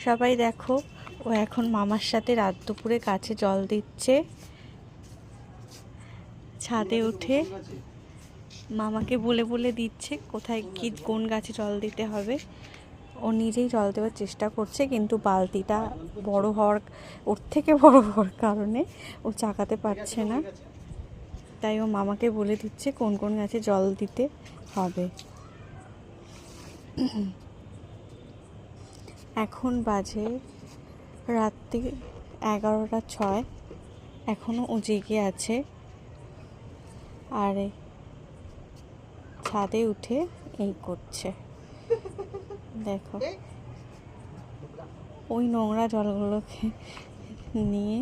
সবাই দেখো, ও এখন মামার সাথে রাত দুপুরে গাছে জল দিচ্ছে। ছাদে উঠে মামাকে বলে বলে দিচ্ছে কোথায় কি কোন গাছে জল দিতে হবে। ও নিজেই জল দেওয়ার চেষ্টা করছে, কিন্তু বালতিটা ওর থেকে বড় হওয়ার কারণে ও চাকাতে পারছে না। তাই ও মামাকে বলে দিচ্ছে কোন কোন গাছে জল দিতে হবে। এখন বাজে রাত্রি 11:06। এখনও ও জেগে আছে। আর ছাদে উঠে এই করছে, দেখো। ওই নোংরা জলগুলোকে নিয়ে